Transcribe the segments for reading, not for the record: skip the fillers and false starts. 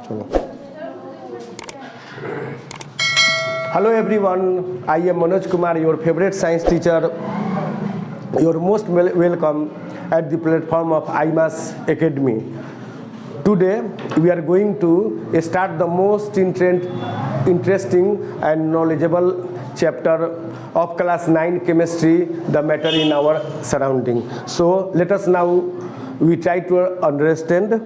चलो। Hello everyone, I am Manoj Kumar, your favorite science teacher. You're most welcome at the platform of IMAS Academy. Today we are going to start the most interesting and knowledgeable chapter of class 9 chemistry, the matter in our surrounding. So let us now we try to understand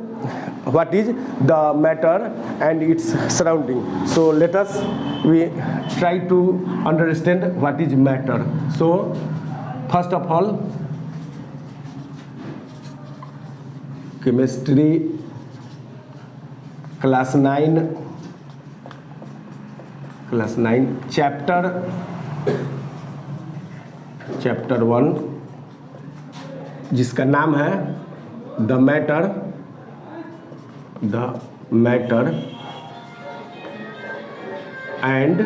what is the matter and its surrounding. So let us we try to understand what is matter. So first of all, chemistry class 9 chapter 1 जिसका नाम है the matter and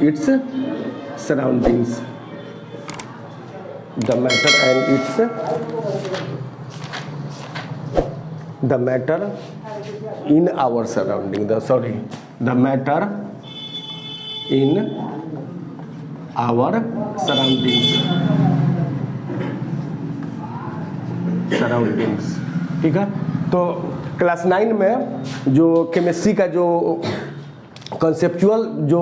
its surroundings, the matter in our surrounding, the matter in our surroundings. ठीक है, तो class 9 में जो chemistry का जो कंसेप्चुअल जो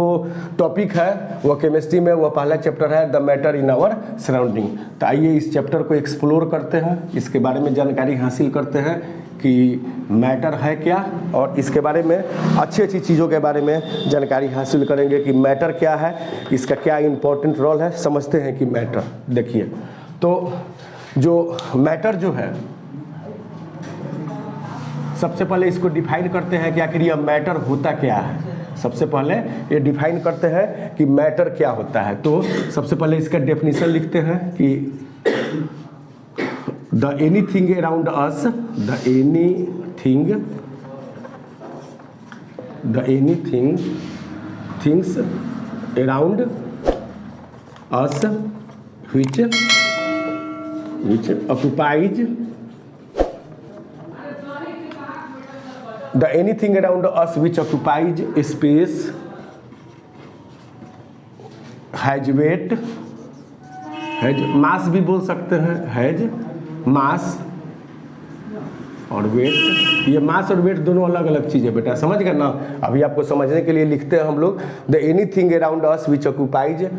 टॉपिक है वो केमिस्ट्री में वो पहला चैप्टर है the matter in our surrounding. तो आइए इस चैप्टर को एक्सप्लोर करते हैं, इसके बारे में जानकारी हासिल करते हैं कि मैटर है क्या, और इसके बारे में अच्छी चीज़ों के बारे में जानकारी हासिल करेंगे कि मैटर क्या है, इसका क्या इम्पोर्टेंट रोल है। समझते हैं कि मैटर, देखिए तो जो मैटर जो है सबसे पहले इसको डिफाइन करते हैं कि आखिर यह मैटर होता क्या है। सबसे पहले ये डिफाइन करते हैं कि मैटर क्या होता है। तो सबसे पहले इसका डेफिनेशन लिखते हैं कि the anything around us, things around us which occupies the anything around us which occupies space, has weight, has mass भी बोल सकते हैं, has mass और वेट। ये मास और वेट दोनों अलग अलग चीज़ है बेटा, समझ गए ना। अभी आपको समझने के लिए लिखते हैं हम लोग the anything around us which occupies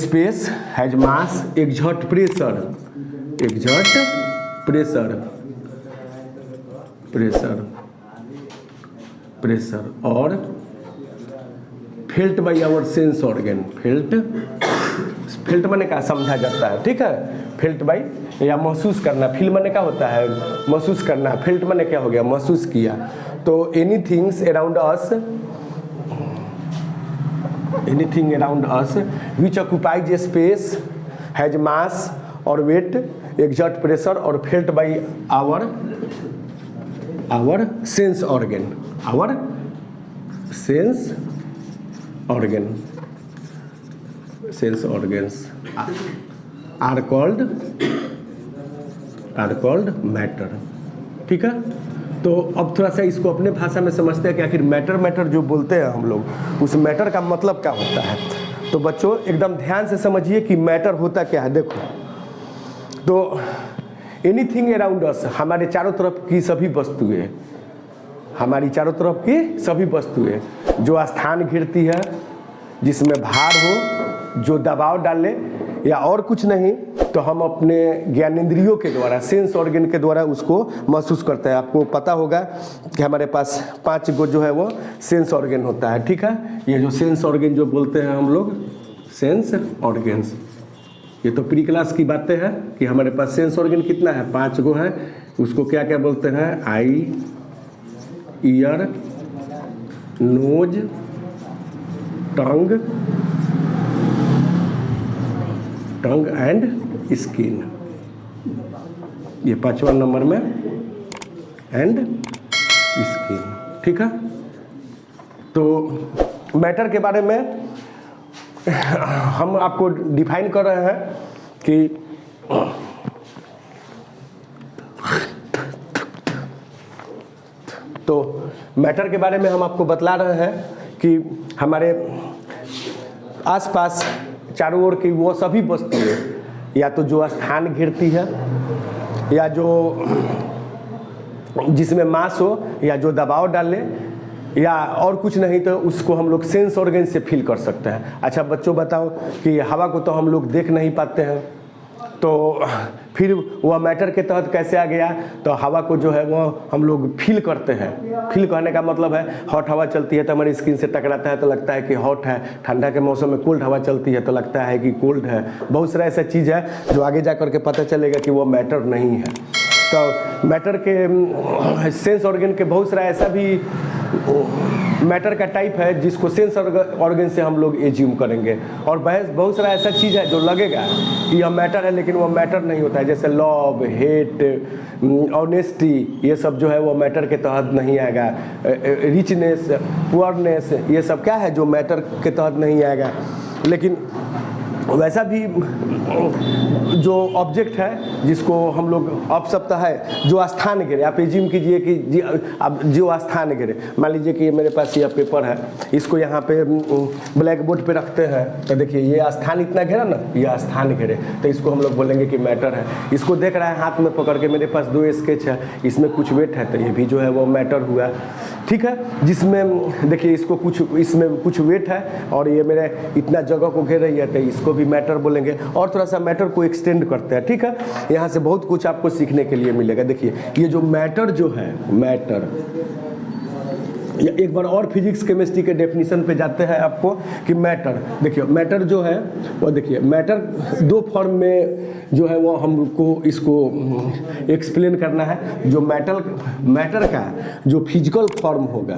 space has mass, exert pressure और felt by our sense organ. Felt माने क्या समझा जाता है, ठीक है। फेल्ट बाई या महसूस करना, फील माने क्या होता है महसूस करना, फेल्ट माने क्या हो गया महसूस किया। तो anything around us which occupies space has mass और वेट, एग्जर्ट प्रेशर और felt by our sense organ, sense organs are called matter. ठीक है, तो अब थोड़ा सा इसको अपने भाषा में समझते हैं कि आखिर मैटर जो बोलते हैं हम लोग, उस मैटर का मतलब क्या होता है। तो बच्चों एकदम ध्यान से समझिए कि मैटर होता क्या है। देखो तो एनीथिंग अराउंड अस, हमारे चारों तरफ की सभी वस्तुएं, जो स्थान घिरती है, जिसमें भार हो, जो दबाव डाले या और कुछ नहीं, तो हम अपने ज्ञानेंद्रियों के द्वारा, सेंस ऑर्गन के द्वारा उसको महसूस करते हैं। आपको पता होगा कि हमारे पास 5 गो जो है वो सेंस ऑर्गन होता है, ठीक है। ये जो सेंस ऑर्गन जो बोलते हैं हम लोग सेंस ऑर्गन्स, ये तो प्री क्लास की बातें हैं कि हमारे पास सेंस ऑर्गन कितना है 5 गो है। उसको क्या क्या बोलते हैं, eye, ear, nose, tongue and skin, ये 5वां नंबर में एंड स्किन। ठीक है, तो मैटर के बारे में हम आपको डिफाइन कर रहे हैं कि तो मैटर के बारे में हम आपको बतला रहे हैं कि हमारे आसपास चारों ओर की वो सभी वस्तुएं, या तो जो स्थान घेरती है, या जो जिसमें मास हो, या जो दबाव डाले, या और कुछ नहीं तो उसको हम लोग सेंस ऑर्गन से फील कर सकते हैं। अच्छा बच्चों बताओ कि हवा को तो हम लोग देख नहीं पाते हैं, तो फिर वह मैटर के तहत कैसे आ गया? तो हवा को जो है वो हम लोग फील करते हैं। फील करने का मतलब है हॉट हवा चलती है तो हमारी स्किन से टकराता है तो लगता है कि हॉट है, ठंडा के मौसम में कोल्ड हवा चलती है तो लगता है कि कोल्ड है। बहुत सारा ऐसा चीज़ है जो आगे जा कर के पता चलेगा कि वो मैटर नहीं है। तो मैटर के सेंस ऑर्गन के बहुत सारा ऐसा भी मैटर का टाइप है जिसको सेंस ऑर्गन से हम लोग एज्यूम करेंगे, और बहुत सारा ऐसा चीज़ है जो लगेगा कि यह मैटर है लेकिन वो मैटर नहीं होता है। जैसे लव, हेट, ऑनेस्टी, ये सब जो है वो मैटर के तहत नहीं आएगा। रिचनेस, पुअरनेस, ये सब क्या है जो मैटर के तहत नहीं आएगा। लेकिन वैसा भी जो ऑब्जेक्ट है जिसको हम लोग अपशब्द है जो स्थान घेरे, आप एज्यूम कीजिए कि अब जो स्थान घेरे, मान लीजिए कि मेरे पास यह पेपर है, इसको यहाँ पे ब्लैक बोर्ड पे रखते हैं तो देखिए ये स्थान इतना घेरा ना, यह स्थान घेरे, तो इसको हम लोग बोलेंगे कि मैटर है। इसको देख रहा है हाथ में पकड़ के, मेरे पास 2 स्केच है, इसमें कुछ वेट है तो ये भी जो है वो मैटर हुआ, ठीक है। जिसमें देखिए इसको कुछ, इसमें कुछ वेट है और ये मेरे इतना जगह को घेर रही है तो इसको भी मैटर बोलेंगे। और थोड़ा सा मैटर को एक्सटेंड करते हैं, ठीक है। यहाँ से बहुत कुछ आपको सीखने के लिए मिलेगा। देखिए ये जो मैटर जो है, मैटर, एक बार और फिजिक्स केमिस्ट्री के डेफिनेशन पे जाते हैं आपको कि मैटर, देखिए मैटर जो है वो, देखिए मैटर 2 फॉर्म में जो है वो हमको इसको एक्सप्लेन करना है। जो मैटर का जो फिजिकल फॉर्म होगा,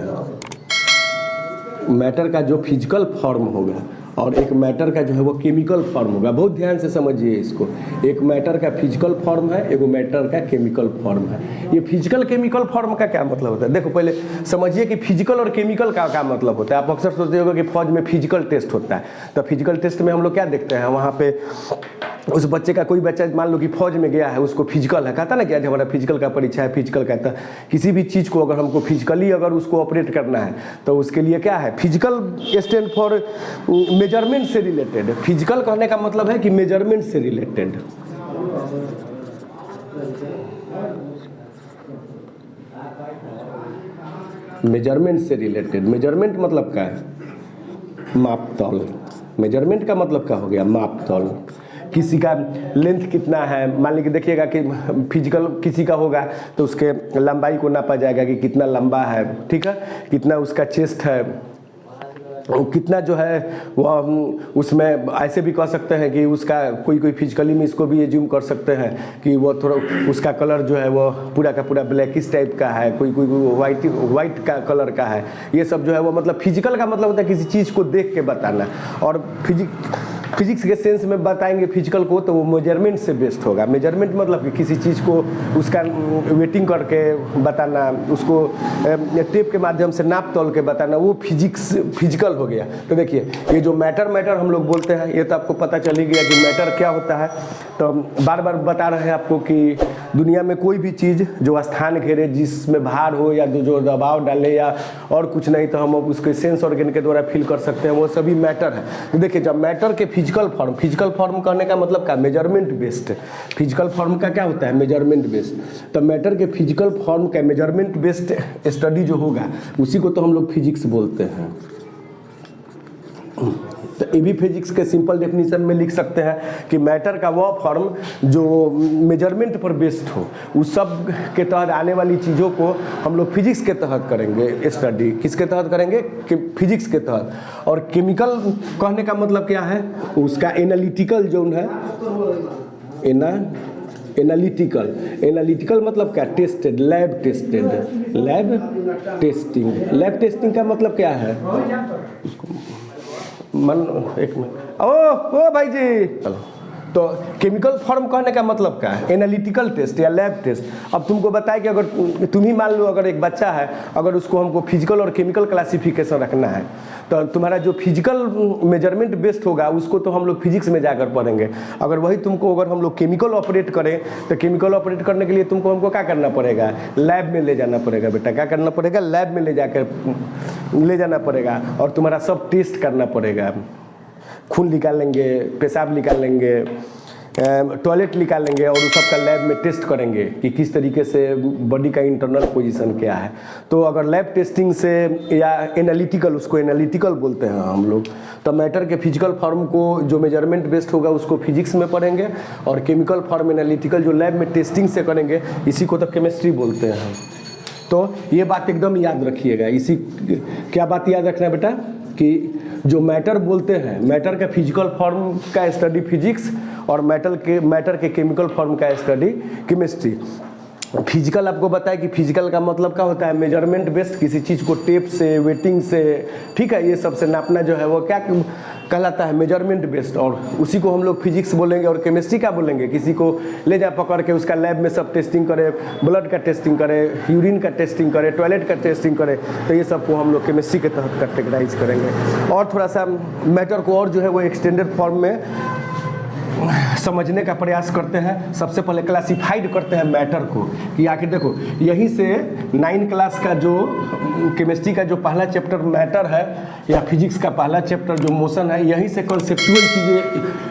मैटर का जो फिजिकल फॉर्म होगा, और एक मैटर का जो है वो केमिकल फॉर्म होगा। बहुत ध्यान से समझिए इसको। एक मैटर का फिजिकल फॉर्म है, एक मैटर का केमिकल फॉर्म है। ये फिजिकल केमिकल फॉर्म का क्या मतलब होता है? देखो पहले समझिए कि फिजिकल और केमिकल का क्या मतलब होता है। आप अक्सर सोचते होगा कि फौज में फिजिकल टेस्ट होता है, तो फिजिकल टेस्ट में हम लोग क्या देखते हैं, वहाँ पे उस बच्चे का, कोई बच्चा मान लो कि फौज में गया है, उसको फिजिकल है, कहता ना कि आज हमारा फिजिकल का परीक्षा है, फिजिकल कहता है। किसी भी चीज़ को अगर हमको फिजिकली अगर उसको ऑपरेट करना है तो उसके लिए क्या है, फिजिकल स्टैंड फॉर मेजरमेंट से रिलेटेड। फिजिकल कहने का मतलब है कि मेजरमेंट से रिलेटेड। मेजरमेंट से रिलेटेड, मेजरमेंट मतलब क्या है, मापतौल। मेजरमेंट का मतलब क्या हो गया, मापतौल। किसी का लेंथ कितना है, मान लीजिए देखिएगा कि फिजिकल किसी का होगा तो उसके लंबाई को नापा जाएगा कि कितना लंबा है, ठीक है, कितना उसका चेस्ट है, कितना जो है वो उसमें ऐसे भी कह सकते हैं कि उसका कोई फिजिकली में इसको भी एज्यूम कर सकते हैं कि वो थोड़ा उसका कलर जो है वो पूरा का पूरा ब्लैकिश टाइप का है, कोई वाइट का कलर का है। ये सब जो है वो मतलब फिजिकल का मतलब होता है किसी चीज़ को देख के बताना। और फिजिक्स के सेंस में बताएंगे फिजिकल को तो वो मेजरमेंट से बेस्ड होगा। मेजरमेंट मतलब कि किसी चीज़ को उसका वेटिंग करके बताना, उसको टेप के माध्यम से नाप तोल के बताना, वो फिजिकल हो गया। तो देखिए ये जो मैटर हम लोग बोलते हैं, ये तो आपको पता चल ही गया कि मैटर क्या होता है। तो बार बार बता रहे हैं आपको कि दुनिया में कोई भी चीज़ जो स्थान घेरे, जिसमें भार हो या जो दबाव डाले या और कुछ नहीं, तो हम उसके सेंस ऑर्गन के द्वारा फील कर सकते हैं, वो सभी मैटर है। तो देखिए जब मैटर के फिजिकल फॉर्म करने का मतलब क्या, मेजरमेंट बेस्ड। फिजिकल फॉर्म का क्या होता है, मेजरमेंट बेस्ड। तो मैटर के फिजिकल फॉर्म का मेजरमेंट बेस्ड स्टडी जो होगा उसी को तो हम लोग फिजिक्स बोलते हैं। तो ये भी फिजिक्स के सिंपल डेफिनेशन में लिख सकते हैं कि मैटर का वो फॉर्म जो मेजरमेंट पर बेस्ड हो, उस सब के तहत आने वाली चीज़ों को हम लोग फिजिक्स के तहत करेंगे स्टडी। किसके तहत करेंगे, कि फिजिक्स के तहत। और केमिकल कहने का मतलब क्या है, उसका एनालिटिकल जोन है, एनालिटिकल मतलब क्या, tested, lab tested, lab testing का मतलब क्या है, उसको एक मिनट, ओ भाई जी, चलो। तो केमिकल फॉर्म कहने का मतलब क्या है, एनालिटिकल टेस्ट या लैब टेस्ट। अब तुमको बताया कि अगर तुम ही मान लो अगर एक बच्चा है, अगर उसको हमको फिजिकल और केमिकल क्लासिफिकेशन रखना है, तो तुम्हारा जो फिजिकल मेजरमेंट बेस्ड होगा उसको तो हम लोग फिजिक्स में जाकर पढ़ेंगे। अगर वही तुमको अगर हम लोग केमिकल ऑपरेट करें, तो केमिकल ऑपरेट करने के लिए तुमको हमको क्या करना पड़ेगा, लैब में ले जाना पड़ेगा बेटा। क्या करना पड़ेगा, लैब में ले जाना पड़ेगा और तुम्हारा सब टेस्ट करना पड़ेगा। खून निकालेंगे, पेशाब निकालेंगे, टॉयलेट निकालेंगे और उस सबका लैब में टेस्ट करेंगे कि किस तरीके से बॉडी का इंटरनल पोजीशन क्या है। तो अगर लैब टेस्टिंग से या एनालिटिकल, उसको एनालिटिकल बोलते हैं हम लोग, तो मैटर के फिजिकल फॉर्म को जो मेजरमेंट बेस्ड होगा उसको फिजिक्स में पढ़ेंगे, और केमिकल फॉर्म एनालिटिकल जो लैब में टेस्टिंग से करेंगे इसी को तो केमिस्ट्री बोलते हैं। तो ये बात एकदम याद रखिएगा। इसी क्या बात याद रखना है बेटा, कि जो मैटर बोलते हैं, मैटर का फिजिकल फॉर्म का स्टडी फिजिक्स और मैटर के केमिकल फॉर्म का स्टडी केमिस्ट्री। फिजिकल आपको बताया कि फिजिकल का मतलब क्या होता है, मेजरमेंट बेस्ड, किसी चीज़ को टेप से, वेटिंग से, ठीक है, ये सबसे नापना जो है वो क्या कहलाता है, मेजरमेंट बेस्ड। और उसी को हम लोग फिजिक्स बोलेंगे। और केमिस्ट्री क्या बोलेंगे, किसी को ले जा पकड़ के उसका लैब में सब टेस्टिंग करे, ब्लड का टेस्टिंग करे, यूरिन का टेस्टिंग करे, टॉयलेट का टेस्टिंग करे, तो ये सब को हम लोग केमिस्ट्री के तहत कैटेगराइज करेंगे। और थोड़ा सा मैटर को और जो है वो एक्सटेंडेड फॉर्म में समझने का प्रयास करते हैं। सबसे पहले क्लासिफाइड करते हैं मैटर को, कि आखिर देखो यहीं से 9 क्लास का जो केमिस्ट्री का जो पहला चैप्टर मैटर है, या फिजिक्स का पहला चैप्टर जो मोशन है, यहीं से कॉन्सेप्चुअल चीज़ें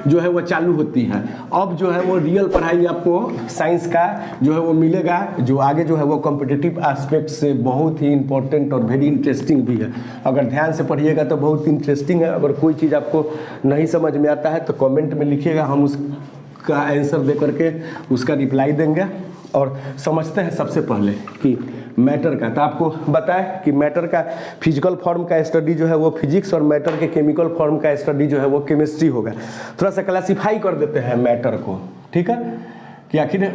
जो है वो चालू होती हैं। अब जो है वो रियल पढ़ाई आपको साइंस का जो है वो मिलेगा, जो आगे जो है वो कॉम्पिटिटिव एस्पेक्ट से बहुत ही इंपॉर्टेंट और वेरी इंटरेस्टिंग भी है। अगर ध्यान से पढ़िएगा तो बहुत इंटरेस्टिंग है। अगर कोई चीज़ आपको नहीं समझ में आता है तो कमेंट में लिखिएगा, हम उसका आंसर दे करके उसका रिप्लाई देंगे। और समझते हैं सबसे पहले कि मैटर का, तो आपको बताएं कि मैटर का फिजिकल फॉर्म का स्टडी जो है वो फिजिक्स और मैटर के केमिकल फॉर्म का स्टडी जो है वो केमिस्ट्री होगा। थोड़ा सा क्लासिफाई कर देते हैं मैटर को, ठीक है, कि आखिर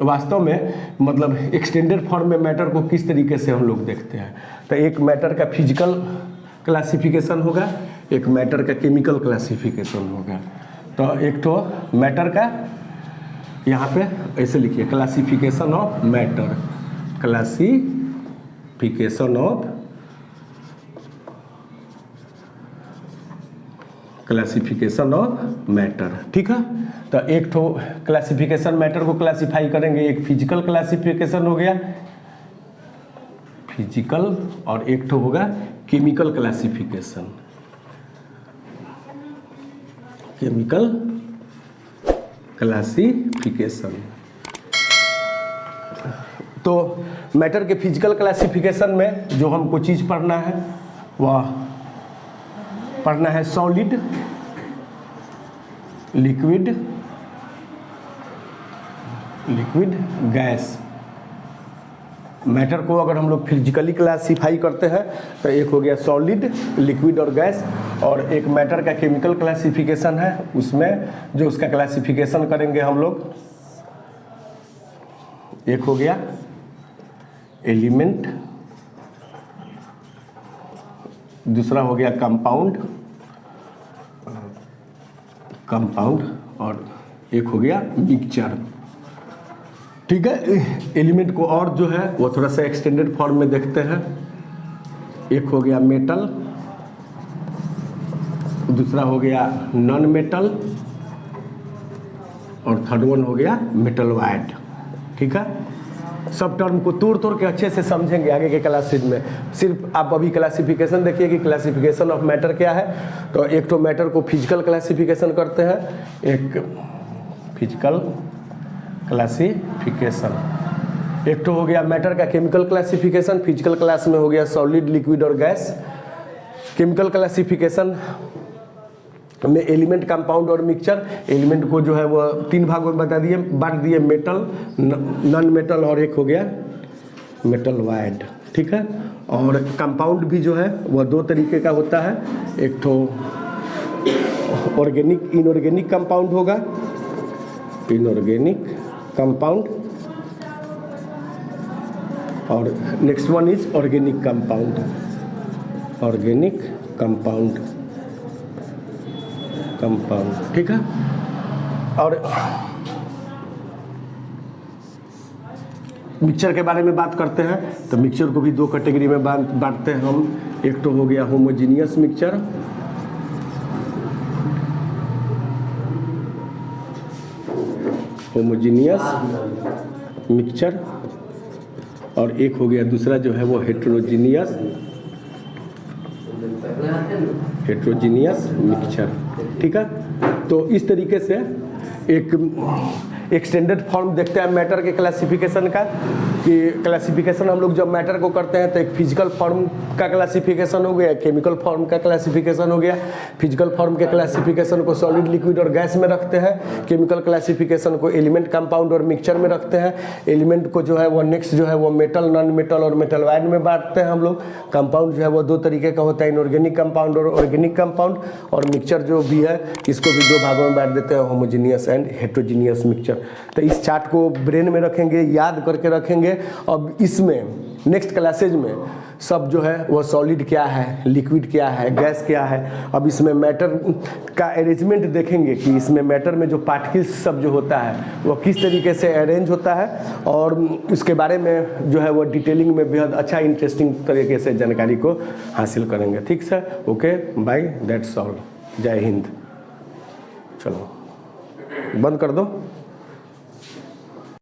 वास्तव में मतलब एक्सटेंडेड फॉर्म में मैटर को किस तरीके से हम लोग देखते हैं। तो एक मैटर का फिजिकल क्लासिफिकेशन होगा, एक मैटर का केमिकल क्लासिफिकेशन होगा। तो एक तो मैटर का यहाँ पे ऐसे लिखिए, classification of matter, classification of matter, ठीक है। तो एक तो क्लासिफिकेशन मैटर को क्लासिफाई करेंगे, एक फिजिकल क्लासिफिकेशन हो गया फिजिकल, और एक तो होगा केमिकल क्लासिफिकेशन, केमिकल क्लासिफिकेशन। तो मैटर के फिजिकल क्लासिफिकेशन में जो हमको चीज़ पढ़ना है वह पढ़ना है सॉलिड, लिक्विड, गैस। मैटर को अगर हम लोग फिजिकली क्लासिफाई करते हैं तो एक हो गया सॉलिड, लिक्विड और गैस, और एक मैटर का केमिकल क्लासिफिकेशन है, उसमें जो उसका क्लासिफिकेशन करेंगे हम लोग, एक हो गया एलिमेंट, दूसरा हो गया कंपाउंड, और एक हो गया मिक्सचर, ठीक है। एलिमेंट को और जो है वो थोड़ा सा एक्सटेंडेड फॉर्म में देखते हैं। एक हो गया मेटल, दूसरा हो गया नॉन मेटल, और थर्ड वन हो गया मेटल वाइड, ठीक है। सब टर्म को तोड़ के अच्छे से समझेंगे आगे के क्लासेज में। सिर्फ आप अभी क्लासिफिकेशन देखिए कि क्लासिफिकेशन ऑफ मैटर क्या है। तो एक तो मैटर को फिजिकल क्लासिफिकेशन करते हैं, एक फिजिकल क्लासिफिकेशन, एक तो हो गया मैटर का केमिकल क्लासिफिकेशन। फिजिकल क्लास में हो गया सॉलिड, लिक्विड और गैस। केमिकल क्लासिफिकेशन में एलिमेंट, कंपाउंड और मिक्सचर। एलिमेंट को जो है वो 3 भागों में बांट दिए, मेटल, नॉन मेटल, और एक हो गया मेटल वाइड, ठीक है। और कंपाउंड भी जो है वह 2 तरीके का होता है, एक तो ऑर्गेनिक, इनऑर्गेनिक कंपाउंड होगा, इनऑर्गेनिक कंपाउंड, और next one is organic compound, compound, ठीक है। और मिक्सचर के बारे में बात करते हैं तो मिक्सचर को भी दो कैटेगरी में बांटते हैं हम। एक तो हो गया होमोजीनियस मिक्सचर, होमोजीनियस मिक्सचर, और एक हो गया दूसरा जो है वो हेट्रोजीनियस मिक्सचर। ठीक है, तो इस तरीके से एक स्टैंडर्ड फॉर्म देखते हैं मैटर के क्लासिफिकेशन का, कि क्लासिफिकेशन हम लोग जब मैटर को करते हैं तो एक फिजिकल फॉर्म का क्लासिफिकेशन हो गया, केमिकल फॉर्म का क्लासिफिकेशन हो गया। फिजिकल फॉर्म के क्लासिफिकेशन को सॉलिड, लिक्विड और गैस में रखते हैं। केमिकल क्लासिफिकेशन को एलिमेंट, कंपाउंड और मिक्सचर में रखते हैं। एलिमेंट को जो है वो नेक्स्ट जो है वो मेटल, नॉन मेटल और मेटल वाइड में बांटते हैं हम लोग। कंपाउंड जो है वो दो तरीके का होता है, इनऑर्गेनिक कंपाउंड और ऑर्गेनिक कंपाउंड। और मिक्सचर जो भी है इसको भी दो भागों में बांट देते हैं, होमोजीनियस एंड हेट्रोजीनियस मिक्सचर। तो इस चार्ट को ब्रेन में रखेंगे, याद करके रखेंगे। अब इसमें नेक्स्ट क्लासेज में सब जो है वो सॉलिड क्या है, लिक्विड क्या है, गैस क्या है। अब इसमें मैटर का अरेंजमेंट देखेंगे कि इसमें मैटर में जो पार्टिकल्स सब जो होता है वो किस तरीके से अरेंज होता है, और उसके बारे में जो है वो डिटेलिंग में बेहद अच्छा इंटरेस्टिंग तरीके से जानकारी को हासिल करेंगे। ठीक sir, okay bye, that's all. जय हिंद। चलो बंद कर दो।